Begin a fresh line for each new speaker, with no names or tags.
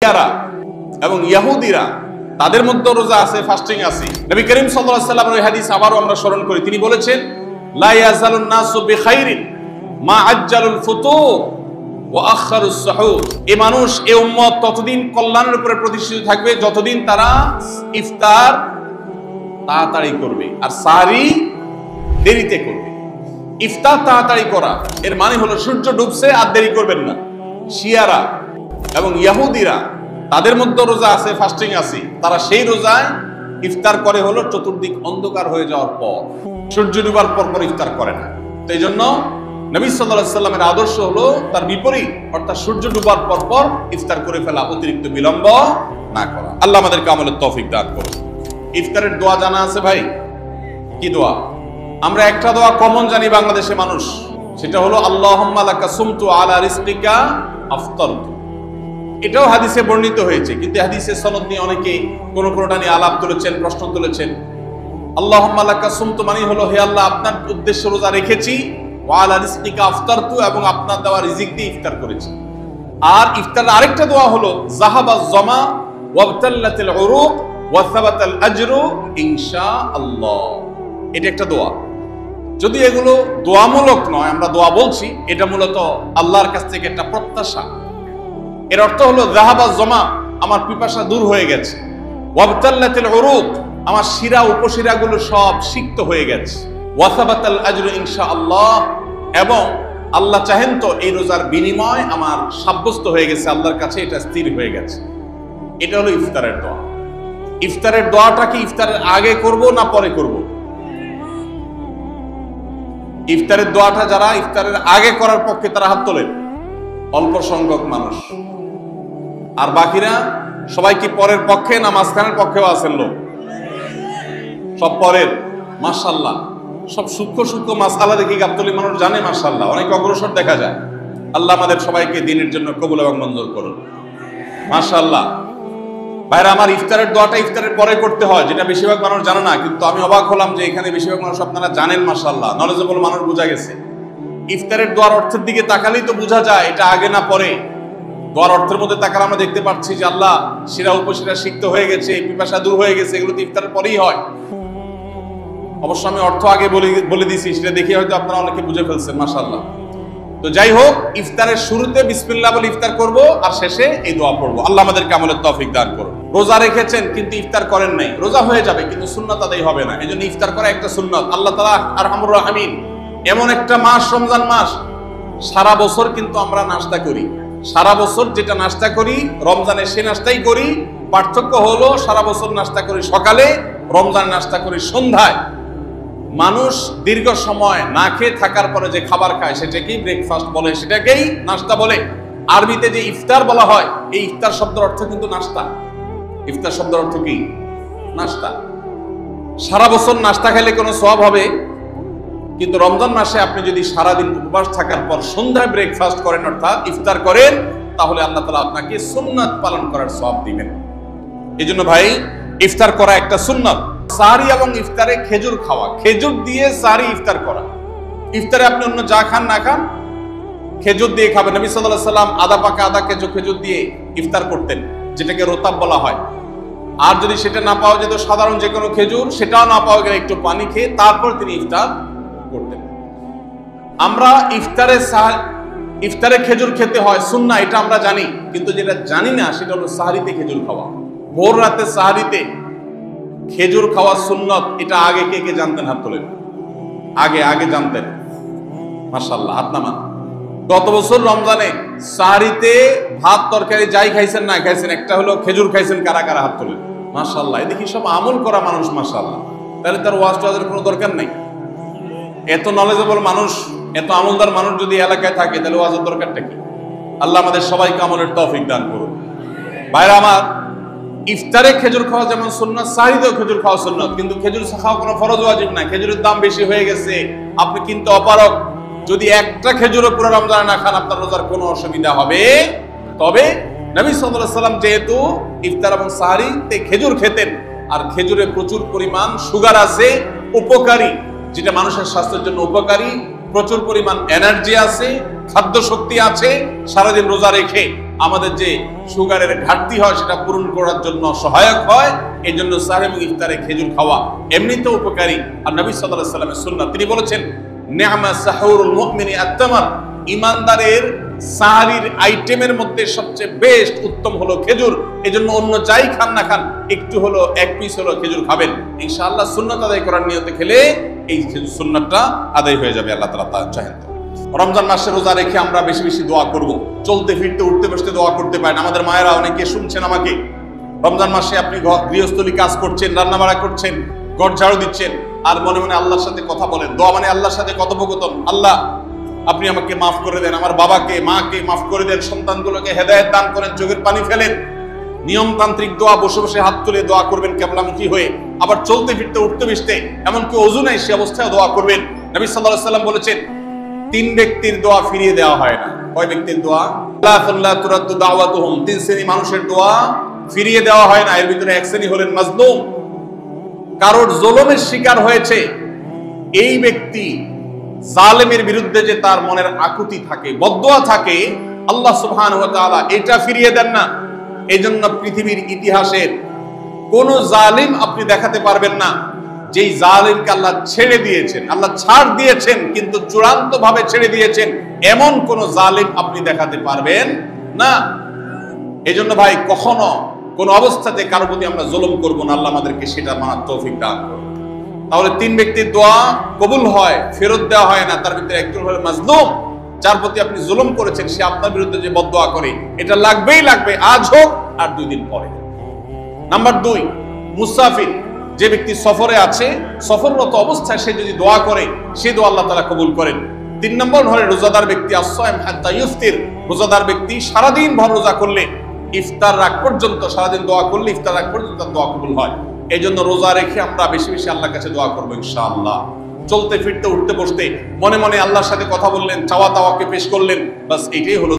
শিয়ারা এবং ইহুদিরা তাদের মধ্যে রোজা আছে, ফাস্টিং আছে। নবী করিম সাল্লাল্লাহু আলাইহি ওয়াসাল্লামের হাদিস আবারও আমরা স্মরণ করি, তিনি বলেছেন লা ইয়াজালুন নাসু বিখাইরিন মা আজ্জালুল ফুতুর ওয়া আখারুস সুহুর। এই মানুষ, এই উম্মত ততদিন কল্যাণের উপরে প্রতিষ্ঠিত থাকবে যতদিন তারা ইফতার তাড়াতাড়ি করবে আর সাহরি দেরিতে করবে। ইফতার তাড়াতাড়ি করা এর মানে হলো সূর্য ডুবছে আর দেরি করবেন না। শিয়ারা এবং ইহুদিরা তাদের মধ্যে রোজা আছে, ফাস্টিং আছে। তারা সেই রোজায় ইফতার করে হলো চতুর্দিক অন্ধকার হয়ে যাওয়ার পর, সূর্য ডুবার পর পর ইফতার করে না। তো এই জন্য নবী সাল্লাল্লাহু আলাইহি সাল্লামের আদর্শ হলো তার বিপরীত, অর্থাৎ সূর্য ডুবার পর পর ইফতার করে ফেলা, অতিরিক্ত বিলম্ব না করা। আল্লাহ আমাদেরকে আমলের তৌফিক দান করুন। ইফতারের দোয়া জানা আছে ভাই? কি দোয়া? আমরা একটা দোয়া কমন জানি বাংলাদেশে মানুষ, সেটা হলো আল্লাহুম্মা লাকা সুমতু আলা রিজকিকা আফতারতু। এটাও হাদিসে বর্ণিত হয়েছে, কিন্তু হাদিসের সনদ নিয়ে অনেকে কোনটা নিয়ে আলাপ তুলেছেন, প্রশ্ন তুলেছেন। আল্লাহুম্মা লাকা সুমতু মানে হলো হে আল্লাহ, আপনার উদ্দেশ্যে রোজা রেখেছি, ওয়া আলা রিজকিকা আফতারতু, এবং আপনার দেওয়া রিজিক দিয়ে ইফতার করেছি। আর ইফতারের আরেকটা দোয়া হলো যাহাবাজ জামা ওয়াবতাল্লাতিল উরুক ওয়া সাবাতাল আজরু ইনশাআল্লাহ। এটা একটা দোয়া। যদি এগুলো দোয়ামূলক নয়, আমরা দোয়া বলছি, এটা মূলত আল্লাহর কাছ থেকে একটা প্রত্যাশা। এর অর্থ হলো যাহাবাজ জামা, আমার পিপাসা দূর হয়ে গেছে, ওয়াবতাল্লাতিল উরুক, আমার শিরা উপশিরাগুলো সব সিক্ত হয়ে গেছে, ওয়া সাবাতাল আজরু ইনশাআল্লাহ, এবং আল্লাহ চাহেন তো এই রোজার বিনিময় আমার সাব্যস্ত হয়ে গেছে, আল্লাহর কাছে এটা স্থির হয়ে গেছে। এটা হলো ইফতারের দোয়া। ইফতারের দোয়াটা কি ইফতারের আগে করব না পরে করব? ইফতারের দোয়াটা যারা ইফতারের আগে করার পক্ষে তারা হাত তোলেন, অল্প সংখ্যক মানুষ। আর বাকিরা সবাই কি পরের পক্ষে না মাঝখানের পক্ষেও আছেন লোক? সব পরের। মাশাআল্লাহ, সব সূক্ষ্ম সূক্ষ্ম মাসআলা দেখি গাবতলী মানুষ জানে, মাশাআল্লাহ, অনেক অগ্রসর দেখা যায়। আল্লাহ আমাদের সবাইকে দ্বীনের জন্য কবুল এবং মঞ্জুর করুন, মাশাআল্লাহ। ভাইরা আমার, ইফতারের দোয়াটা ইফতারের পরে করতে হয়, যেটা বেশিরভাগ মানুষ জানে না। কিন্তু আমি অবাক হলাম যে এখানে বেশিরভাগ মানুষ আপনারা জানেন, মাশাআল্লাহ, নলেজেবল মানুষ, বোঝা গেছে। ইফতারের দোয়ার অর্থের দিকে তাকালেই তো বোঝা যায় এটা আগে না পরে। দোয়ার অর্থের মধ্যে তাকালে আমরা দেখতে পাচ্ছি যে আল্লাহ শিরা উপশিরা সিক্ত হয়ে গেছে, পিপাসা দূর হয়ে গেছে, এগুলো তো ইফতারের পরেই হয়। অবশ্য আমি অর্থ আগে বলে দিয়েছি, সেটা দেখে হয়তো আপনারা অনেকে বুঝে ফেলছেন, মাশাআল্লাহ। তো যাই হোক, ইফতারের শুরুতে বিসমিল্লাহ বলে ইফতার করব আর শেষে এই দোয়া পড়বো। আল্লাহ আমাদেরকে আমলের তৌফিক দান করুন। রোজা রেখেছেন কিন্তু ইফতার করেন নাই, রোজা হয়ে যাবে কিন্তু সুন্নাত আদায় হবে না। এই জন্য ইফতার করা একটা সুন্নাত। আল্লাহ তাআলা আরহামুর রাহিমিন, এমন একটা মাস রমজান মাস, সারা বছর কিন্তু আমরা নাস্তা করি। সারা বছর যেটা নাস্তা করি রমজানে সে নাস্তাই করি। পার্থক্য হলো সারা বছর নাস্তা করি সকালে, রমজান নাস্তা করি সন্ধ্যায়। মানুষ দীর্ঘ সময় না খেয়ে থাকার পরে যে খাবার খায় সেটাকেই ব্রেকফাস্ট বলে, সেটাকেই নাস্তা বলে। আরবিতে যে ইফতার বলা হয়, এই ইফতার শব্দের অর্থ কিন্তু নাস্তা। ইফতার শব্দের অর্থ কি? নাস্তা। সারা বছর নাস্তা খেলে কোনো সওয়াব হবে, কিন্তু রমজান মাসে আপনি যদি সারাদিন উপবাস থাকার পর সন্ধ্যায় ব্রেকফাস্ট করেন, অর্থাৎ ইফতার করেন, তাহলে আল্লাহ তাআলা আপনাকে সুন্নাত পালন করার সওয়াব দিবেন। এই জন্য ভাই, ইফতার করা একটা সুন্নাত। সাহরি এবং ইফতারে খেজুর খাওয়া, খেজুর দিয়ে সাহরি ইফতার করা। ইফতারে আপনি অন্য যা খান না খান, খেজুর দিয়ে খাবেন। নবী সাল্লাল্লাহু আলাইহি সাল্লাম আদা পাকা আদা খেজুর দিয়ে ইফতার করতেন, যেটাকে রোতাব বলা হয়। আর যদি সেটা না পাওয়া যেত, সাধারণ যে কোনো খেজুর, সেটাও না পাওয়া গেলে একটু পানি খেয়ে তারপর তিনি ইফতার করতেন। আমরা ইফতারে খেজুর খেতে হয় সুন্নাহ, এটা আমরা জানি। কিন্তু যেটা জানি না সেটা হলো সাহরিতে খেজুর খাওয়া। ভোর রাতে সাহরিতে খেজুর খাওয়া সুন্নত, এটা আগে কে কে জানতেন? হাত তোলেন। আগে জানতেন? মাশাআল্লাহ, হাত নামান। গত বছর রমজানে সাহরিতে ভাত তরকারি যাই খাইছেন না খাইছেন, একটা হলো খেজুর খাইছেন, কারা কারা হাত তোলেন? মাশাআল্লাহ, এদিকে সব আমল করা মানুষ, মাশাআল্লাহ। তাহলে তার ওয়াজ টোয়াজের কোনো দরকার নেই। এত নলেজেবল মানুষ, এত আমলদার মানুষ যদি এলাকায় থাকে, তাহলে ওয়াজের দরকারটা কি? আল্লাহ আমাদের সবাইকে আমলের তৌফিক দান করুন। ভাইরা আমার, ইফতারে খেজুর খাওয়া যেমন সুন্নাত, সাহরিতেও খেজুর খাওয়া সুন্নাত। কিন্তু খেজুর খাওয়া কোনো ফরজ ওয়াজিব না। খেজুরের দাম বেশি হয়ে গেছে, আপনি কিন্তু অপারগ। যদি একটা খেজুরও পুরো রমজানে না খান, আপনার রোজার কোনো অসুবিধা হবে। তবে নবী সাল্লাল্লাহু আলাইহি সাল্লাম যেহেতু ইফতার এবং সাহরিতে খেজুর খেতেন, আর খেজুরে প্রচুর পরিমাণ সুগার আছে, উপকারী, যেটা মানুষের স্বাস্থ্যের জন্য উপকারী, প্রচুর পরিমাণ এনার্জি আছে, খাদ্য শক্তি আছে, সারাদিন রোজা রেখে আমাদের যে সুগারের ঘাটতি হয় সেটা পূরণ করার জন্য সহায়ক হয়। এই জন্য সাহরি এবং ইফতারে খেজুর খাওয়া এমনিতেও উপকারী। আর নবী সাল্লাল্লাহু আলাইহি ওয়াসাল্লামের সুন্নাহ, তিনি বলেছেন নি'মা সাহুরুল মুমিনি আত-তামার, ঈমানদারের সাহরির আইটেমের মধ্যে সবচেয়ে বেস্ট উত্তম হলো খেজুর। এজন্য অন্য যাই খান না খান একটু হলো, এক পিস হলো খেজুর খাবেন। ইনশাআল্লাহ সুন্নাত আদায় করার নিয়তে খেলে এই খেজুর সুন্নাতটা আদায় হয়ে যাবে, আল্লাহ তাআলা তা চাহেন। রমজান মাসে রোজা রেখে আমরা বেশি বেশি দোয়া করব। চলতে ফিরতে উঠতে বসতে দোয়া করতে পারেন। আমাদের মায়েরা অনেকে শুনছেন আমাকে, রমজান মাসে আপনি গৃহস্থলী কাজ করছেন, রান্না বাড়া করছেন, ঘর ঝাড়ু দিচ্ছেন, আর মনে মনে আল্লাহর সাথে কথা বলেন। দোয়া মানে আল্লাহর সাথে কথোপকথন। আল্লাহ আপনি আমাকে মাফ করে দেন, আমার বাবাকে মাকে মাফ করে দেন, সন্তানগুলোকে হেদায়েত দান করেন, চোখের পানি ফেলেন। নিয়মতান্ত্রিক দোয়া, বসে বসে হাত তুলে দোয়া করবেন কিবলামুখী হয়ে। আবার চলতে ফিরতে উঠতে বসতে, এমনকি ওযু নাই সে অবস্থায় দোয়া করবেন। নবী সাল্লাল্লাহু আলাইহি ওয়াসাল্লাম বলেছেন 3 ব্যক্তির দোয়া ফিরিয়ে দেওয়া হয় না। কয় ব্যক্তির দোয়া? লা তুরাদ্দু দাওয়াতুহুম, 3 শ্রেণী মানুষের দোয়া ফিরিয়ে দেওয়া হয় না। এর ভিতরে এক শ্রেণী হলেন মাজলুম, কারোর জুলুমের শিকার হয়েছে এই ব্যক্তি। জালেমের বিরুদ্ধে যে তার মনের আকুতি থাকে, বদদোয়া থাকে, আল্লাহ সুবহানাহু ওয়া তাআলা এটা ফিরিয়ে দেন না। এজন্য পৃথিবীর ইতিহাসের কোন জালিম আপনি দেখাতে পারবেন না যেই জালিমকে আল্লাহ ছেড়ে দিয়েছেন, আল্লাহ ছাড় দিয়েছেন কিন্তু চূড়ান্ত ভাবে ছেড়ে দিয়েছেন, এমন কোন জালিম আপনি দেখাতে পারবেন না। এজন্য ভাই কখনো কোন অবস্থাতে কারো প্রতি আমরা জুলুম করব না। আল্লাহ আমাদেরকে সেটা মানার তৌফিক দান করুন। তাহলে 3 ব্যক্তির দোয়া কবুল হয়, ফেরত দেওয়া হয় না। তার ভিতরে একজন হলো মাজলুম, যার প্রতি আপনি জুলুম করেছেন, সে আপনার বিরুদ্ধে যে বদদোয়া করে, এটা লাগবেই লাগবে, আজ হোক আর 2 দিন পরে। নাম্বার 2, মুসাফির, যে ব্যক্তি সফরে আছে, সফররত অবস্থায় সে যদি দোয়া করে, সে দোয়া আল্লাহ তাআলা কবুল করেন। 3 নম্বর হলো রোজাদার ব্যক্তি, as-সাইম হাত্তা ইফতির, রোজাদার ব্যক্তি সারাদিন ভর রোজা করলে ইফতার রাগ পর্যন্ত, সারাদিন দোয়া করলে ইফতার রাগ পর্যন্ত দোয়া কবুল হয়। এই জন্য রোজা রেখে আমরা বেশি বেশি আল্লাহর কাছে দোয়া করবো ইনশাআল্লাহ। চলতে ফিরতে উঠতে বসতে মনে মনে আল্লাহর সাথে কথা বললেন, চাওয়া তাওয়াকে পেশ করলেন, বাস এটাই হলো